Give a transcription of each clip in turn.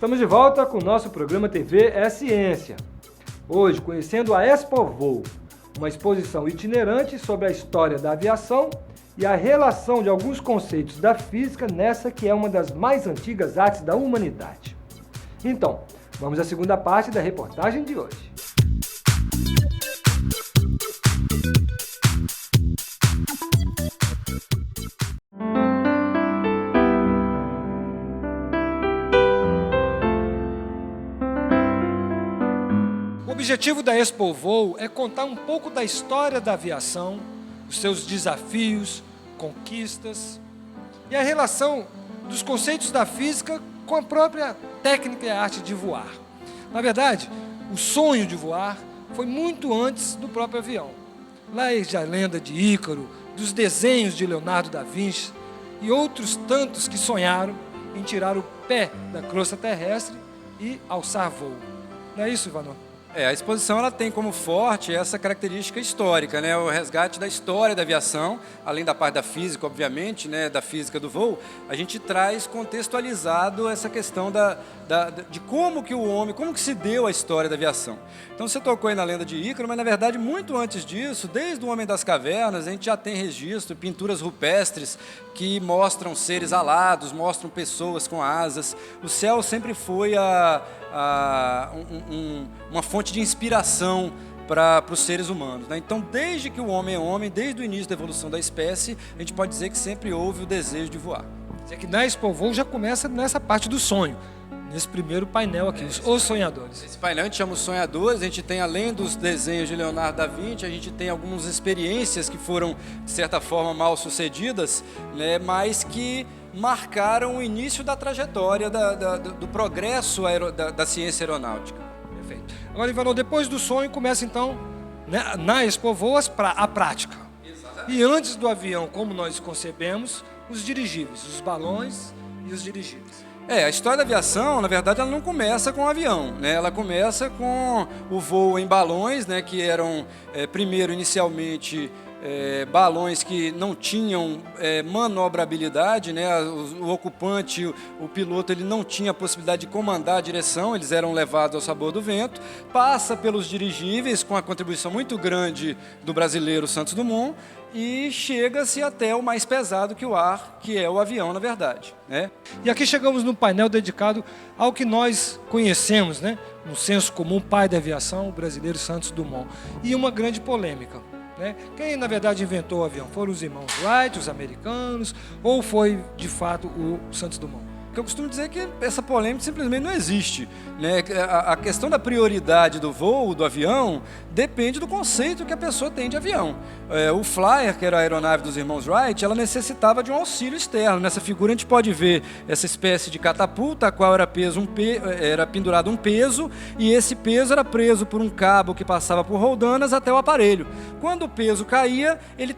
Estamos de volta com o nosso programa TV É Ciência. Hoje, conhecendo a Expovoo, uma exposição itinerante sobre a história da aviação e a relação de alguns conceitos da física nessa que é uma das mais antigas artes da humanidade. Então, vamos à segunda parte da reportagem de hoje. O objetivo da Expovoo é contar um pouco da história da aviação, os seus desafios, conquistas e a relação dos conceitos da física com a própria técnica e a arte de voar. Na verdade, o sonho de voar foi muito antes do próprio avião. Lá é a lenda de Ícaro, dos desenhos de Leonardo da Vinci e outros tantos que sonharam em tirar o pé da crosta terrestre e alçar voo. Não é isso, Ivanov? A exposição ela tem como forte essa característica histórica, né? O resgate da história da aviação, além da parte da física, obviamente, né? Da física do voo, a gente traz contextualizado essa questão de como que o homem, como que se deu a história da aviação. Então você tocou aí na lenda de Ícaro, mas na verdade muito antes disso, desde o Homem das Cavernas, a gente já tem registro, pinturas rupestres que mostram seres alados, mostram pessoas com asas. O céu sempre foi uma fonte de inspiração para os seres humanos, né? Então, desde que o homem é homem, desde o início da evolução da espécie, a gente pode dizer que sempre houve o desejo de voar. Quer dizer que na Expovoo já começa nessa parte do sonho, nesse primeiro painel aqui, os sonhadores. Esse painel a gente chama os sonhadores, a gente tem, além dos desenhos de Leonardo da Vinci, a gente tem algumas experiências que foram, de certa forma, mal sucedidas, né, mas que marcaram o início da trajetória do progresso da ciência aeronáutica. Perfeito. Agora, Ivanov, depois do sonho começa então, né, na Expovoo a prática. Exatamente. E antes do avião, como nós concebemos, os dirigíveis, os balões e os dirigíveis. A história da aviação, na verdade, ela não começa com o avião, né? Ela começa com o voo em balões, né, que eram, primeiro, inicialmente, balões que não tinham manobrabilidade, né? O ocupante, o piloto, ele não tinha a possibilidade de comandar a direção, eles eram levados ao sabor do vento, passa pelos dirigíveis, com a contribuição muito grande do brasileiro Santos Dumont, e chega-se até o mais pesado que o ar, que é o avião, na verdade, né? E aqui chegamos no painel dedicado ao que nós conhecemos, né, no senso comum, pai da aviação, o brasileiro Santos Dumont. E uma grande polêmica, né? Quem, na verdade, inventou o avião? Foram os irmãos Wright, os americanos, ou foi, de fato, o Santos Dumont? Eu costumo dizer que essa polêmica simplesmente não existe, né? A questão da prioridade do voo, do avião, depende do conceito que a pessoa tem de avião. O Flyer, que era a aeronave dos irmãos Wright, ela necessitava de um auxílio externo. Nessa figura a gente pode ver essa espécie de catapulta, a qual era pendurado um peso, e esse peso era preso por um cabo que passava por roldanas até o aparelho. Quando o peso caía, ele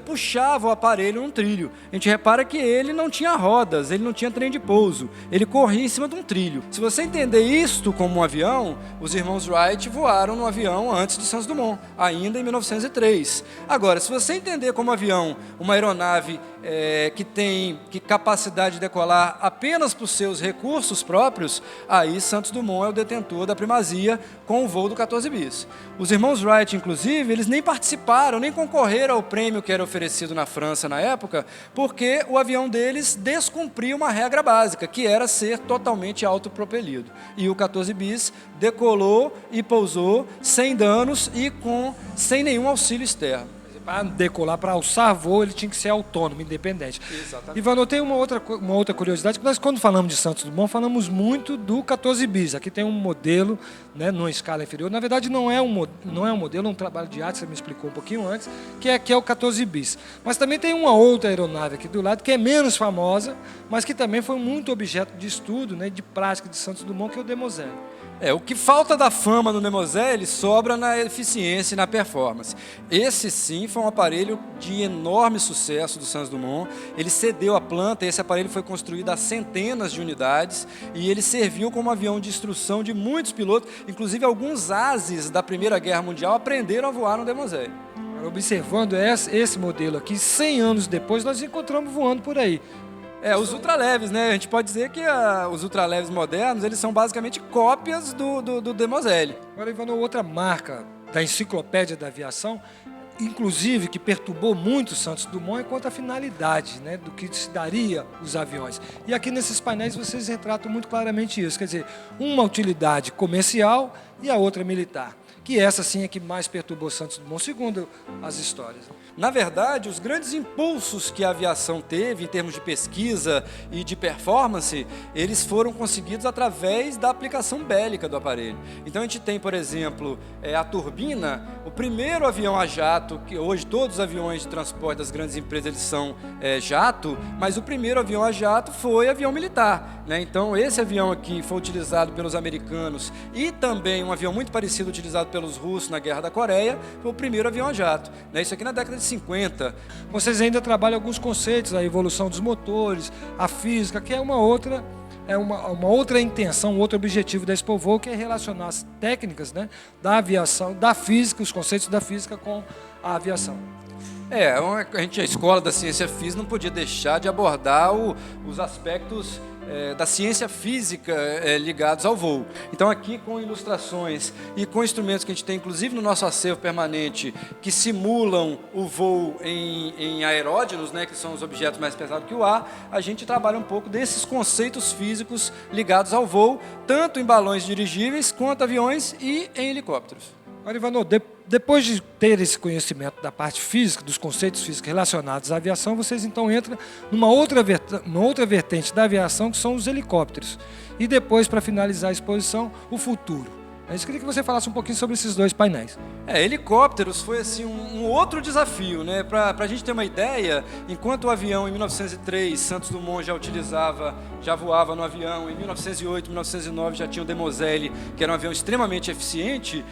puxava o aparelho num trilho. A gente repara que ele não tinha rodas, ele não tinha trem de pouso, ele corria em cima de um trilho. Se você entender isto como um avião, os irmãos Wright voaram no avião antes de Santos Dumont, ainda em 1903. Agora, se você entender como avião uma aeronave que tem capacidade de decolar apenas por seus recursos próprios, aí Santos Dumont é o detentor da primazia com o voo do 14 bis. Os irmãos Wright, inclusive, eles nem participaram, nem concorreram ao prêmio que era oferecido na França na época, porque o avião deles descumpria uma regra básica, que era ser totalmente autopropelido. E o 14 bis decolou e pousou sem danos e sem nenhum auxílio externo. Para decolar, para alçar voo, ele tinha que ser autônomo, independente. Exatamente. Ivanov, tem uma outra curiosidade, que nós, quando falamos de Santos Dumont, falamos muito do 14 bis. Aqui tem um modelo, né, numa escala inferior. Na verdade, não é um modelo, é um trabalho de arte, você me explicou um pouquinho antes, que é o 14 bis. Mas também tem uma outra aeronave aqui do lado, que é menos famosa, mas que também foi muito objeto de estudo, né, de prática de Santos Dumont, que é o Demoiselle. O que falta da fama no Demoiselle sobra na eficiência e na performance. Esse sim foi um aparelho de enorme sucesso do Santos Dumont. Ele cedeu a planta, esse aparelho foi construído a centenas de unidades e ele serviu como avião de instrução de muitos pilotos, inclusive alguns ases da Primeira Guerra Mundial aprenderam a voar no Demoiselle. Observando esse modelo aqui, 100 anos depois, nós encontramos voando por aí. Os ultraleves, né? A gente pode dizer que os ultraleves modernos, eles são basicamente cópias do Demoiselle. Agora, Ivanov, outra marca da enciclopédia da aviação, inclusive que perturbou muito Santos Dumont, é quanto à finalidade, né, do que se daria os aviões. E aqui nesses painéis vocês retratam muito claramente isso, quer dizer, uma utilidade comercial e a outra militar. Que essa sim é que mais perturbou Santos Dumont, segundo as histórias. Na verdade, os grandes impulsos que a aviação teve em termos de pesquisa e de performance, eles foram conseguidos através da aplicação bélica do aparelho. Então a gente tem, por exemplo, a turbina, o primeiro avião a jato, que hoje todos os aviões de transporte das grandes empresas eles são jato, mas o primeiro avião a jato foi avião militar, né? Então esse avião aqui foi utilizado pelos americanos e também um avião muito parecido utilizado pelos russos na Guerra da Coreia, foi o primeiro avião a jato, né? Isso aqui na década de 50. Vocês ainda trabalham alguns conceitos, a evolução dos motores, a física, que é uma outra intenção, um outro objetivo da Expovoo, que é relacionar as técnicas, né, da aviação, da física, os conceitos da física com a aviação. A escola da ciência física não podia deixar de abordar os aspectos da ciência física ligados ao voo. Então aqui com ilustrações e com instrumentos que a gente tem inclusive no nosso acervo permanente que simulam o voo em aerógenos, né, que são os objetos mais pesados que o ar, a gente trabalha um pouco desses conceitos físicos ligados ao voo, tanto em balões dirigíveis quanto aviões e em helicópteros. Agora, Ivanov, depois de ter esse conhecimento da parte física, dos conceitos físicos relacionados à aviação, vocês então entram numa outra vertente da aviação, que são os helicópteros. E depois, para finalizar a exposição, o futuro. Eu queria que você falasse um pouquinho sobre esses dois painéis. Helicópteros foi assim, um outro desafio, né? Para a gente ter uma ideia, enquanto o avião em 1903, Santos Dumont já voava no avião, em 1908, 1909 já tinha o Demoiselle, que era um avião extremamente eficiente,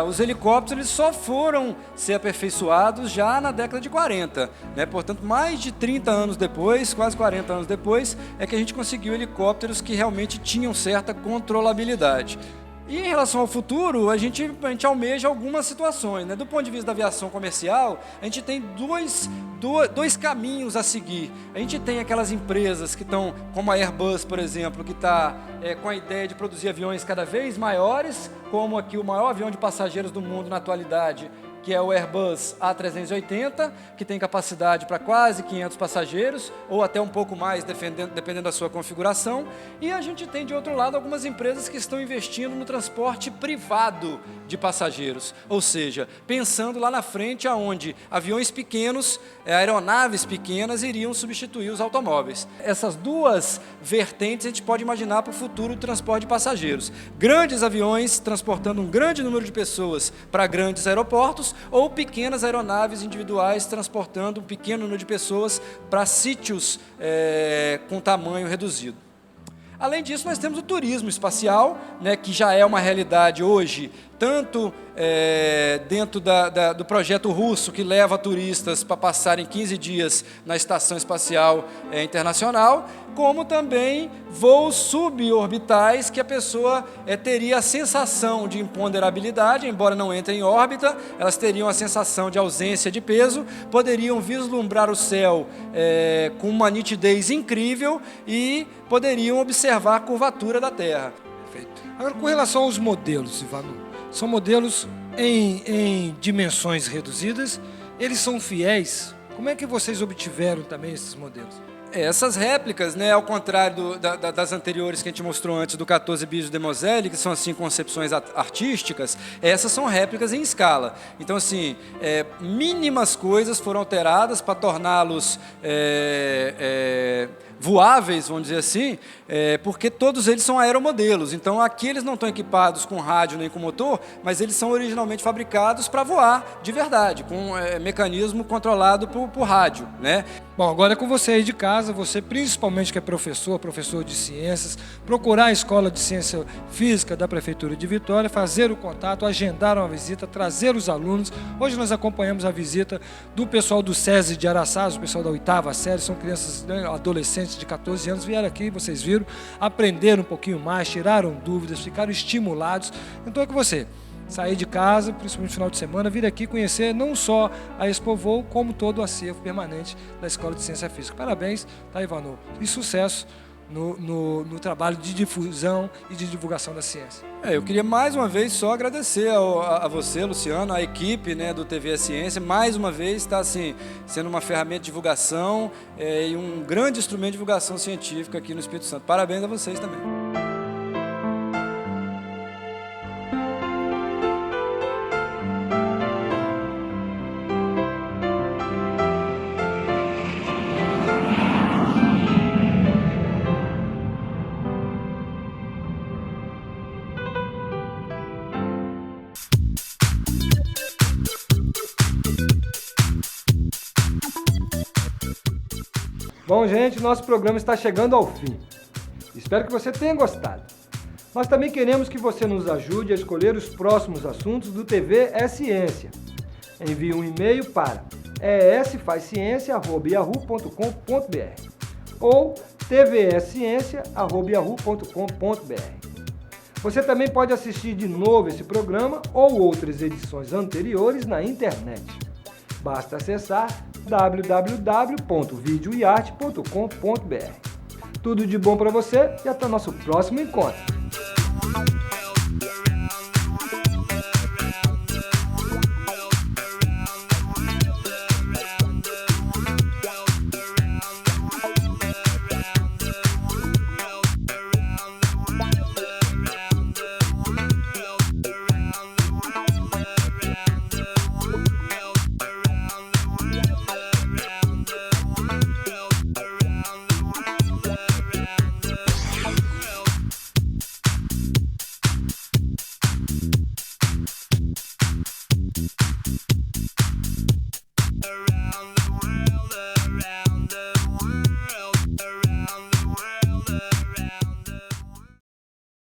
os helicópteros eles só foram ser aperfeiçoados já na década de 40, né? Portanto, mais de 30 anos depois, quase 40 anos depois, é que a gente conseguiu helicópteros que realmente tinham certa controlabilidade. E em relação ao futuro, a gente almeja algumas situações, né? Do ponto de vista da aviação comercial, a gente tem dois caminhos a seguir. A gente tem aquelas empresas que estão, como a Airbus, por exemplo, que está com a ideia de produzir aviões cada vez maiores, como aqui o maior avião de passageiros do mundo na atualidade, que é o Airbus A380, que tem capacidade para quase 500 passageiros, ou até um pouco mais, dependendo da sua configuração. E a gente tem, de outro lado, algumas empresas que estão investindo no transporte privado de passageiros, ou seja, pensando lá na frente aonde aviões pequenos, aeronaves pequenas iriam substituir os automóveis. Essas duas vertentes a gente pode imaginar para o futuro do transporte de passageiros. Grandes aviões transportando um grande número de pessoas para grandes aeroportos, ou pequenas aeronaves individuais transportando um pequeno número de pessoas para sítios com tamanho reduzido. Além disso, nós temos o turismo espacial, né, que já é uma realidade hoje, tanto dentro do projeto russo, que leva turistas para passarem 15 dias na Estação Espacial Internacional, como também voos suborbitais, que a pessoa teria a sensação de imponderabilidade, embora não entre em órbita, elas teriam a sensação de ausência de peso, poderiam vislumbrar o céu com uma nitidez incrível e poderiam observar a curvatura da Terra. Perfeito. Agora, com relação aos modelos, Ivanov, são modelos em dimensões reduzidas, eles são fiéis. Como é que vocês obtiveram também esses modelos? Essas réplicas, né, ao contrário das anteriores que a gente mostrou antes, do 14 bis do Demoiselle, que são assim concepções artísticas, essas são réplicas em escala. Então, assim, mínimas coisas foram alteradas para torná-los voáveis, vamos dizer assim, porque todos eles são aeromodelos. Então, aqui eles não estão equipados com rádio nem com motor, mas eles são originalmente fabricados para voar de verdade, com mecanismo controlado por rádio, né? Bom, agora é com você aí de casa, você principalmente que é professor de ciências, procurar a Escola de Ciência Física da Prefeitura de Vitória, fazer o contato, agendar uma visita, trazer os alunos. Hoje nós acompanhamos a visita do pessoal do SESI de Araçás, o pessoal da 8ª série, são crianças, né, adolescentes de 14 anos, vieram aqui, vocês viram, aprenderam um pouquinho mais, tiraram dúvidas, ficaram estimulados. Então é com você. sair de casa, principalmente no final de semana, vir aqui conhecer não só a Expo Voo, como todo o acervo permanente da Escola de Ciência Física. Parabéns, tá, Ivanor? E sucesso no trabalho de difusão e de divulgação da ciência. Eu queria mais uma vez só agradecer a você, Luciano, a equipe, né, do TV Ciência, mais uma vez está assim, sendo uma ferramenta de divulgação e um grande instrumento de divulgação científica aqui no Espírito Santo. Parabéns a vocês também. Bom, gente, nosso programa está chegando ao fim. Espero que você tenha gostado. Nós também queremos que você nos ajude a escolher os próximos assuntos do TV É Ciência. Envie um e-mail para esfazciência@yahoo.com.br ou tvesciência@yahoo.com.br. Você também pode assistir de novo esse programa ou outras edições anteriores na internet. Basta acessar www.videoiarte.com.br. Tudo de bom para você e até o nosso próximo encontro.